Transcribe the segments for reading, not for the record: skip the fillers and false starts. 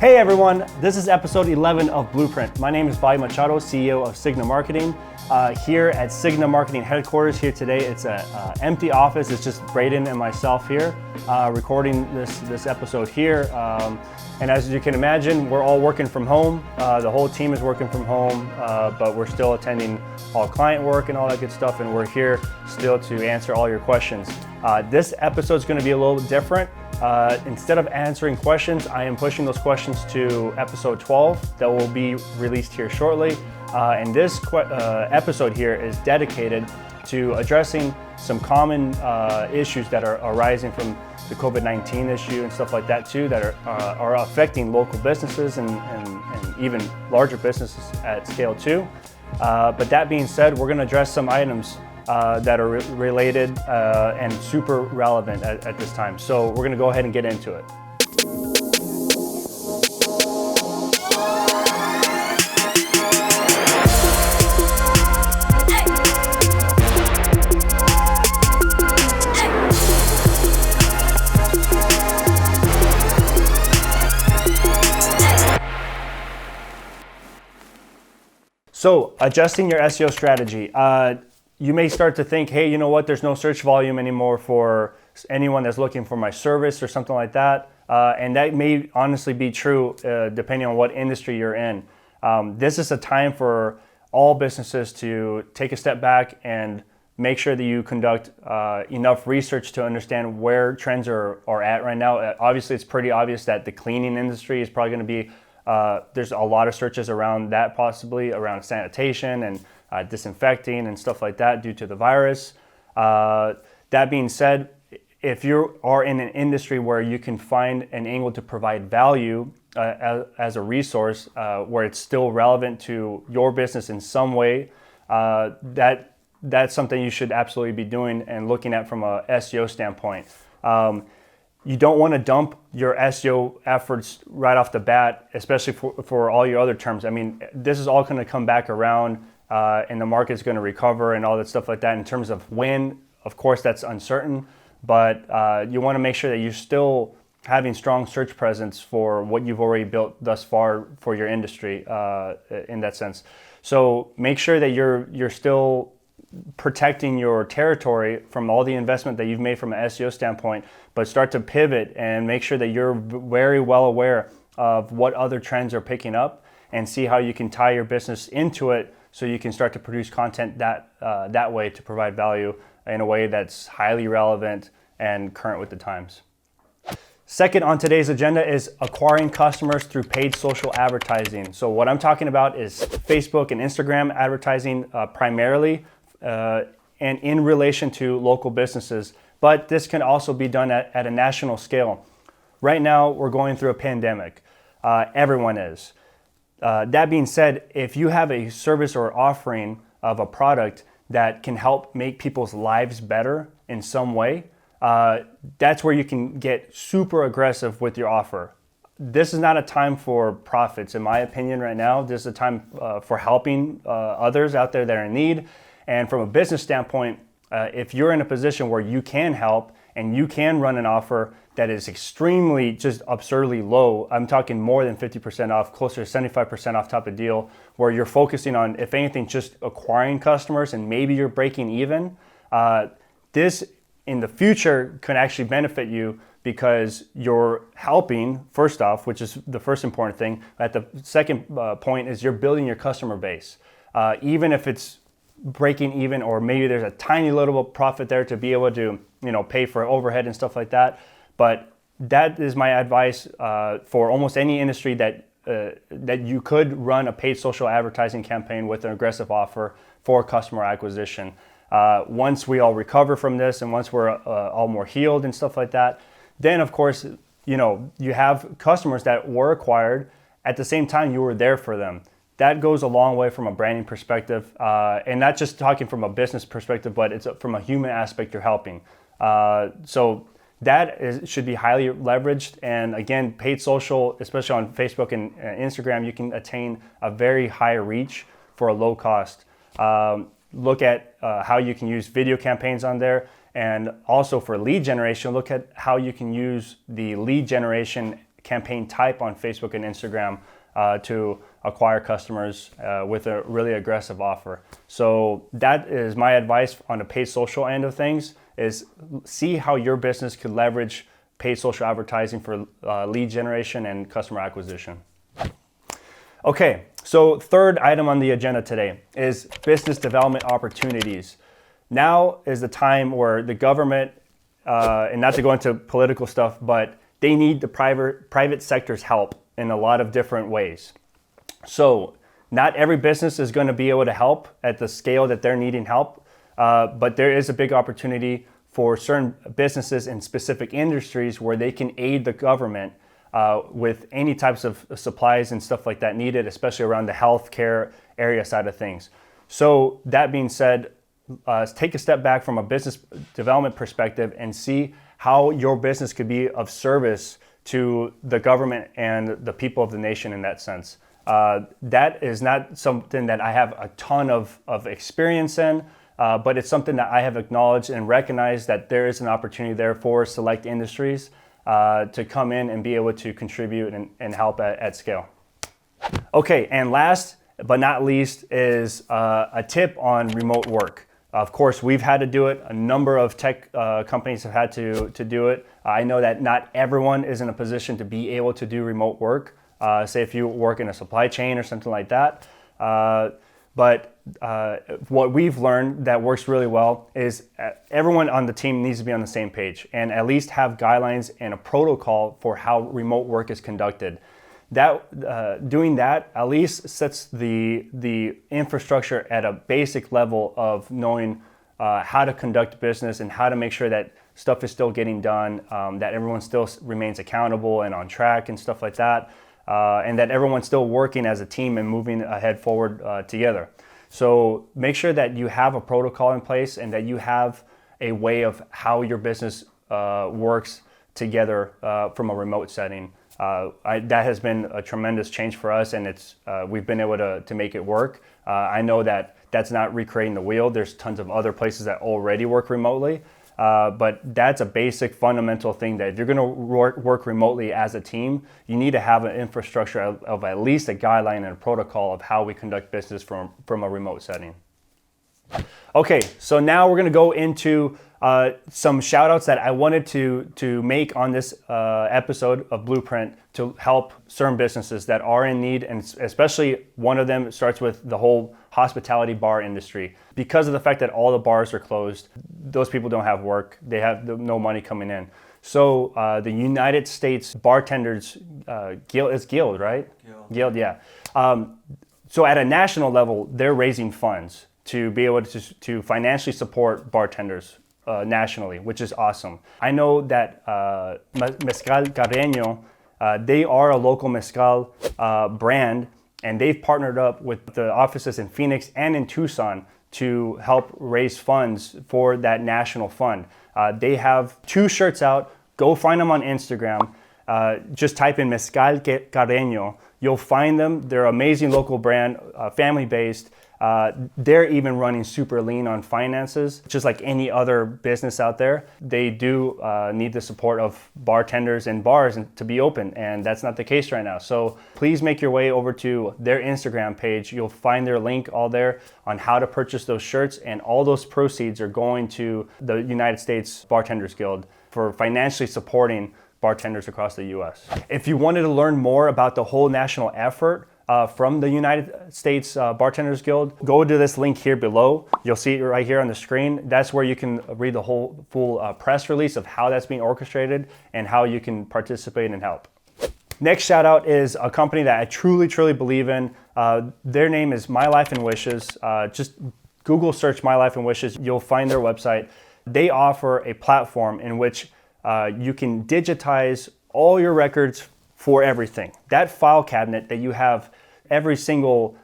Hey everyone, this is episode 11 of Blueprint. My name is Bobby Machado, CEO of Signa Marketing. Here at Signa Marketing headquarters here today, it's an empty office. It's just Braden and myself here recording this episode here. And as you can imagine, we're all working from home. The whole team is working from home, but we're still attending all client work and all that good stuff. And we're here still to answer all your questions. This episode is going to be a little different. Instead of answering questions, I am pushing those questions to episode 12 that will be released here shortly. And this episode here is dedicated to addressing some common issues that are arising from the COVID-19 issue and stuff like that too, that are affecting local businesses and even larger businesses at scale too. But that being said, we're going to address some items that are related and super relevant at this time. So we're going to go ahead and get into it. So adjusting your SEO strategy. You may start to think, hey, you know what, there's no search volume anymore for anyone that's looking for my service or something like that. And that may honestly be true depending on what industry you're in. This is a time for all businesses to take a step back and make sure that you conduct enough research to understand where trends are at right now. Obviously, it's pretty obvious that the cleaning industry is probably going to be, there's a lot of searches around that, possibly around sanitation and disinfecting and stuff like that due to the virus. That being said, if you are in an industry where you can find an angle to provide value as a resource where it's still relevant to your business in some way, that's something you should absolutely be doing and looking at from a SEO standpoint. You don't want to dump your SEO efforts right off the bat, especially for all your other terms. I mean, this is all going to come back around and the market's going to recover and all that stuff like that. In terms of when, of course, that's uncertain, but you want to make sure that you're still having strong search presence for what you've already built thus far for your industry in that sense. So make sure that you're still protecting your territory from all the investment that you've made from an SEO standpoint, but start to pivot and make sure that you're very well aware of what other trends are picking up and see how you can tie your business into it so you can start to produce content that way to provide value in a way that's highly relevant and current with the times. Second on today's agenda is acquiring customers through paid social advertising. So what I'm talking about is Facebook and Instagram advertising primarily, and in relation to local businesses, but this can also be done at a national scale. Right now, we're going through a pandemic. Everyone is. That being said, if you have a service or offering of a product that can help make people's lives better in some way, that's where you can get super aggressive with your offer. This is not a time for profits, in my opinion, right now. This is a time for helping others out there that are in need. And from a business standpoint, if you're in a position where you can help and you can run an offer that is extremely, just absurdly low, I'm talking more than 50% off, closer to 75% off top of deal, where you're focusing on, if anything, just acquiring customers and maybe you're breaking even, this in the future can actually benefit you because you're helping, first off, which is the first important thing. At the second point is you're building your customer base. Even if it's breaking even, or maybe there's a tiny little profit there to be able to, pay for overhead and stuff like that. But that is my advice for almost any industry that you could run a paid social advertising campaign with an aggressive offer for customer acquisition. Once we all recover from this and once we're all more healed and stuff like that, then of course, you have customers that were acquired. At the same time, you were there for them. That goes a long way from a branding perspective, and not just talking from a business perspective, but it's from a human aspect you're helping. So that should be highly leveraged. And again, paid social, especially on Facebook and Instagram, you can attain a very high reach for a low cost. Look at how you can use video campaigns on there. And also for lead generation, look at how you can use the lead generation campaign type on Facebook and Instagram to acquire customers with a really aggressive offer. So that is my advice on the paid social end of things, is see how your business could leverage paid social advertising for lead generation and customer acquisition. Okay, so third item on the agenda today is business development opportunities. Now is the time where the government, and not to go into political stuff, but they need the private sector's help in a lot of different ways. So not every business is going to be able to help at the scale that they're needing help, but there is a big opportunity for certain businesses in specific industries where they can aid the government with any types of supplies and stuff like that needed, especially around the healthcare area side of things. So that being said, take a step back from a business development perspective and see how your business could be of service to the government and the people of the nation in that sense. That is not something that I have a ton of experience in, but it's something that I have acknowledged and recognized that there is an opportunity there for select industries to come in and be able to contribute and help at scale. Okay, and last but not least is a tip on remote work. Of course, we've had to do it. A number of tech companies have had to do it. I know that not everyone is in a position to be able to do remote work. Say if you work in a supply chain or something like that. But what we've learned that works really well is everyone on the team needs to be on the same page and at least have guidelines and a protocol for how remote work is conducted. That doing that at least sets the infrastructure at a basic level of knowing how to conduct business and how to make sure that stuff is still getting done, that everyone still remains accountable and on track and stuff like that, and that everyone's still working as a team and moving ahead forward together. So make sure that you have a protocol in place and that you have a way of how your business works together from a remote setting. That has been a tremendous change for us, and we've been able to make it work. I know that that's not recreating the wheel. There's tons of other places that already work remotely, but that's a basic fundamental thing that if you're going to work remotely as a team, you need to have an infrastructure of at least a guideline and a protocol of how we conduct business from a remote setting. Okay, so now we're going to go into some shout outs that I wanted to make on this episode of Blueprint to help certain businesses that are in need, and especially one of them starts with the whole hospitality bar industry. Because of the fact that all the bars are closed, those people don't have work, they have no money coming in. So the United States Bartenders Guild, it's Guild, right? Guild, yeah. So at a national level, they're raising funds to be able to financially support bartenders nationally, which is awesome. I know that Mezcal Carreño, they are a local mezcal brand, and they've partnered up with the offices in Phoenix and in Tucson to help raise funds for that national fund. They have 2 shirts out. Go find them on Instagram. Just type in Mezcal Carreño. You'll find them. They're an amazing local brand, family-based. They're even running super lean on finances, just like any other business out there. They do need the support of bartenders and bars to be open, and that's not the case right now. So please make your way over to their Instagram page. You'll find their link all there on how to purchase those shirts, and all those proceeds are going to the United States Bartenders Guild for financially supporting bartenders across the US. If you wanted to learn more about the whole national effort from the United States Bartenders Guild, go to this link here below. You'll see it right here on the screen. That's where you can read the full press release of how that's being orchestrated and how you can participate and help. Next shout out is a company that I truly, truly believe in. Their name is My Life and Wishes. Just Google search My Life and Wishes. You'll find their website. They offer a platform in which you can digitize all your records for everything. That file cabinet that you have every single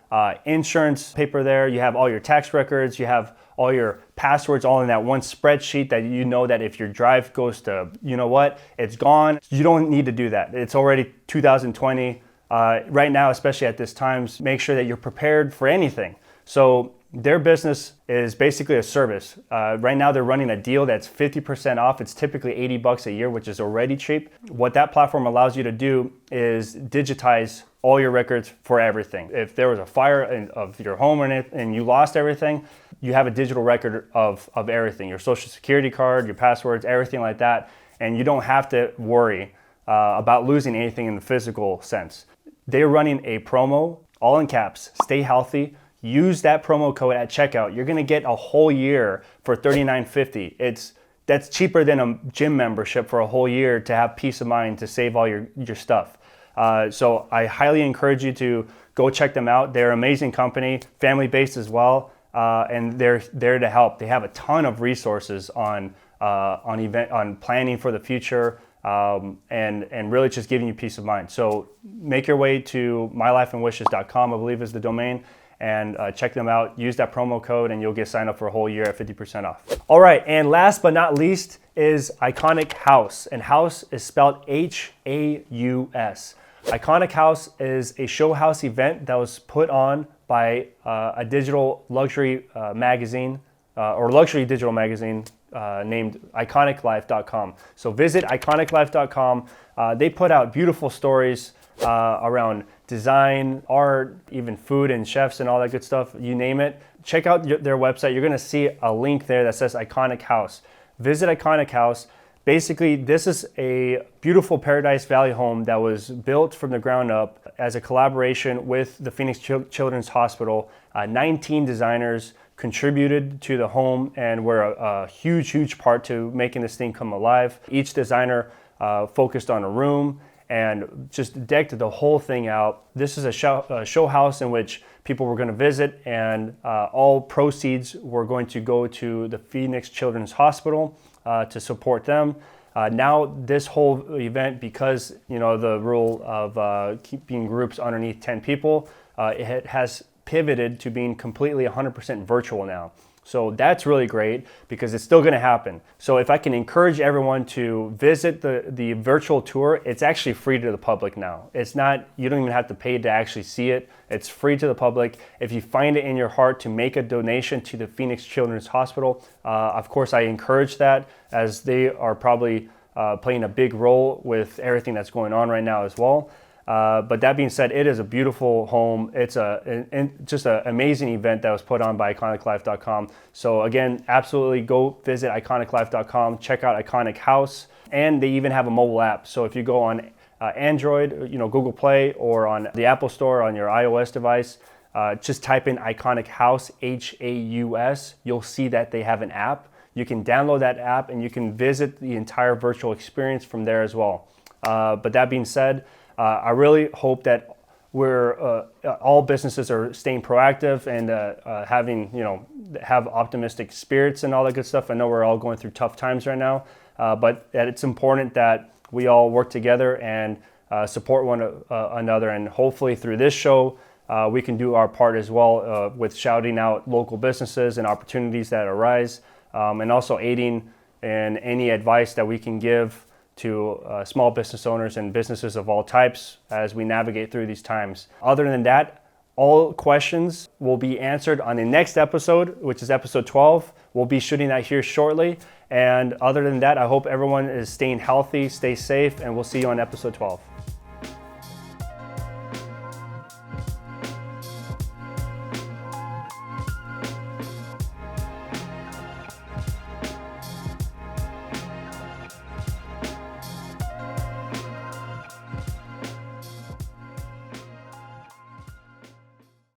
insurance paper there, you have all your tax records, you have all your passwords all in that one spreadsheet that you know that if your drive goes to, you know what, it's gone. You don't need to do that. It's already 2020. Right now, especially at this time, make sure that you're prepared for anything. So Their business is basically a service. Right now they're running a deal that's 50% off. It's typically $80 a year, which is already cheap. What that platform allows you to do is digitize all your records for everything. If there was a fire of your home and you lost everything, you have a digital record of everything, your social security card, your passwords, everything like that. And you don't have to worry about losing anything in the physical sense. They're running a promo, all in caps, stay healthy. Use that promo code at checkout. You're gonna get a whole year for $39.50. That's cheaper than a gym membership for a whole year to have peace of mind to save all your stuff. So I highly encourage you to go check them out. They're an amazing company, family-based as well, and they're there to help. They have a ton of resources on planning for the future, and really just giving you peace of mind. So make your way to mylifeandwishes.com, I believe is the domain, and check them out. Use that promo code and you'll get signed up for a whole year at 50% off. All right, and last but not least is Iconic House, and House is spelled H-A-U-S. Iconic House is a show house event that was put on by a digital luxury magazine, or luxury digital magazine named iconiclife.com. So visit iconiclife.com. They put out beautiful stories around design, art, even food and chefs and all that good stuff, you name it. Check out their website. You're gonna see a link there that says Iconic House. Visit Iconic House. Basically, this is a beautiful Paradise Valley home that was built from the ground up as a collaboration with the Phoenix Children's Hospital. 19 designers contributed to the home and were a huge part to making this thing come alive. Each designer focused on a room and just decked the whole thing out. This is a show house in which people were going to visit, and all proceeds were going to go to the Phoenix Children's Hospital to support them. Now this whole event, because the rule of keeping groups underneath 10 people, it has pivoted to being completely 100% virtual now. So that's really great because it's still going to happen. So if I can encourage everyone to visit the virtual tour, it's actually free to the public now. It's not, you don't even have to pay to actually see it. It's free to the public. If you find it in your heart to make a donation to the Phoenix Children's Hospital, of course I encourage that, as they are probably playing a big role with everything that's going on right now as well. But that being said, it is a beautiful home. It's just an amazing event that was put on by iconiclife.com. So again, absolutely go visit iconiclife.com, check out Iconic House, and they even have a mobile app. So if you go on Android, Google Play, or on the Apple Store on your iOS device, just type in Iconic House, H-A-U-S. You'll see that they have an app. You can download that app and you can visit the entire virtual experience from there as well. But that being said, I really hope that all businesses are staying proactive and have optimistic spirits and all that good stuff. I know we're all going through tough times right now, but that it's important that we all work together and support one another. And hopefully through this show, we can do our part as well with shouting out local businesses and opportunities that arise, and also aiding in any advice that we can give to small business owners and businesses of all types as we navigate through these times. Other than that, all questions will be answered on the next episode, which is episode 12. We'll be shooting that here shortly. And other than that, I hope everyone is staying healthy, stay safe, and we'll see you on episode 12.